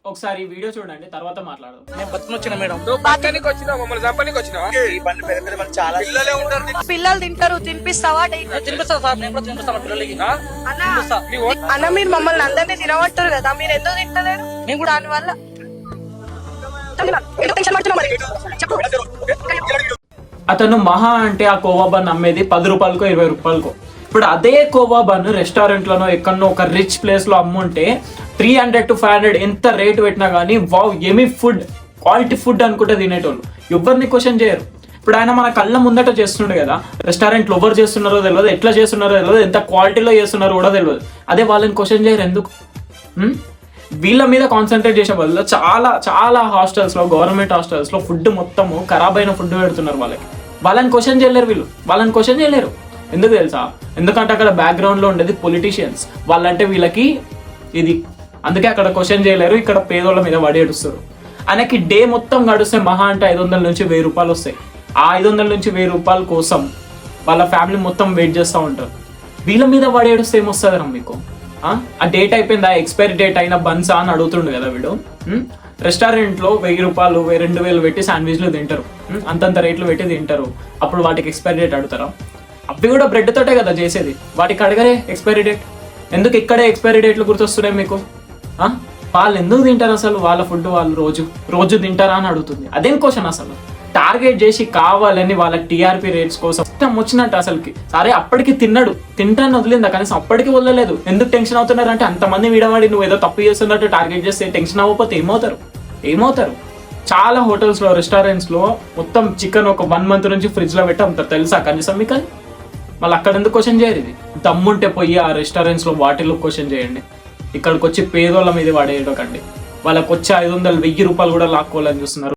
ఒకసారి ఈ వీడియో చూడండి, తర్వాత మాట్లాడదాం. నేను బతుకుని వచ్చిన మేడం. నువ్వు పక్కనికి వచ్చినావు, మమ్మల్ని చంపడానికి వచ్చినావా? ఈ బండి పెద్ద పెద్ద బండి చాలా పిల్లలే ఉంటారు. పిల్లలు తింటారు, తినిపిస్తావా? తినిపిస్తా సార్, నేను కూడా తినిపిస్తాను పిల్లలకి. అన్న మీరు మమ్మల్ని అందరినీ తినబట్టారు కదా, మీరు ఎందుకు తింటలేరు? నేను కూడా దానివల్ల అతను మహా అంటే ఆ కోవా బన్ అమ్మేది 10 రూపాయలకో 20 రూపాయలకో. ఇప్పుడు అదే కోవా బన్ రెస్టారెంట్లోనో ఎక్కడనో ఒక రిచ్ ప్లేస్లో అమ్ముంటే 300 to 500 ఎంత రేటు పెట్టినా కానీ వావ్ ఏమీ ఫుడ్, క్వాలిటీ ఫుడ్ అనుకుంటే తినేటోళ్ళు ఎవరిని క్వశ్చన్ చేయరు. ఇప్పుడు ఆయన మన కళ్ళ ముందట చేస్తుండే కదా, రెస్టారెంట్లో ఎవరు చేస్తున్నారో తెలియదు, ఎట్లా చేస్తున్నారో తెలియదు, ఎంత క్వాలిటీలో చేస్తున్నారో కూడా తెలియదు. అదే వాళ్ళని క్వశ్చన్ చేయరు ఎందుకు? వీళ్ళ మీద కాన్సన్ట్రేట్ చేసే బదులు చాలా చాలా హాస్టల్స్లో, గవర్నమెంట్ హాస్టల్స్లో ఫుడ్ మొత్తము ఖరాబ్ అయిన ఫుడ్ పెడుతున్నారు వాళ్ళకి. వాళ్ళని క్వశ్చన్ చేయలేరు వీళ్ళు, వాళ్ళని క్వశ్చన్ చేయలేరు. ఎందుకు తెలుసా? ఎందుకంటే అక్కడ బ్యాక్గ్రౌండ్లో ఉండేది పొలిటీషియన్స్, వాళ్ళంటే వీళ్ళకి ఇది, అందుకే అక్కడ క్వశ్చన్ చేయలేరు. ఇక్కడ పేదోళ్ళ మీద పడి ఏడుస్తారు. ఆయనకి డే మొత్తం గడిస్తే మహా అంటే 500 నుంచి 1000 రూపాయలు వస్తాయి. ఆ 500 నుంచి 1000 రూపాయల కోసం వాళ్ళ ఫ్యామిలీ మొత్తం వెయిట్ చేస్తూ ఉంటారు. వీళ్ళ మీద పడి ఏడుస్తే ఏమొస్తుందిరా మీకు? ఆ డేట్ అయిపోయిందా, ఎక్స్పైరీ డేట్ అయిన బన్సా అని అడుగుతుండు కదా వీడు. రెస్టారెంట్లో 1000 రూపాయలు 2000 పెట్టి శాండ్విచ్లు తింటారు, అంతంత రేట్లు పెట్టి తింటారు. అప్పుడు వాటికి ఎక్స్పైరీ డేట్ అడుగుతారా? అవి కూడా బ్రెడ్ తోటే కదా చేసేది, వాటికి అడగరే ఎక్స్పైరీ డేట్. ఎందుకు ఇక్కడే ఎక్స్పైరీ డేట్లు గుర్తొస్తున్నాయి మీకు? వాళ్ళు ఎందుకు తింటారు అసలు? వాళ్ళ ఫుడ్ వాళ్ళు రోజు తింటారా అని అడుగుతుంది. అదేం క్వశ్చన్ అసలు? టార్గెట్ చేసి కావాలని వాళ్ళ టీఆర్పీ రేట్స్ కోసం ఇష్టం వచ్చినట్టు అసలుకి. సరే అప్పటికి తింటాను వదిలిందా, కనీసం అప్పటికి వదలలేదు. ఎందుకు టెన్షన్ అవుతున్నారు అంటే అంతమంది విడవాడి నువ్వు ఏదో తప్పు చేస్తున్నట్టు టార్గెట్ చేస్తే టెన్షన్ అవ్వకపోతే ఏమవుతారు? చాలా హోటల్స్లో, రెస్టారెంట్స్లో మొత్తం చికెన్ ఒక 1 month నుంచి ఫ్రిడ్జ్లో పెట్టి అమ్ముతారు తెలుసా కనీసం మీకు? మళ్ళీ అక్కడ ఎందుకు క్వశ్చన్ చేయరు? ఇది దమ్ముంటే పోయి ఆ రెస్టారెంట్స్లో వాటిల్లో క్వశ్చన్ చేయండి. ఇక్కడికి వచ్చి పేదోళ్ళ మీద వాడేయకండి. వాళ్ళకి వచ్చి 500 1000 రూపాయలు కూడా లాక్కోవాలని చూస్తున్నారు.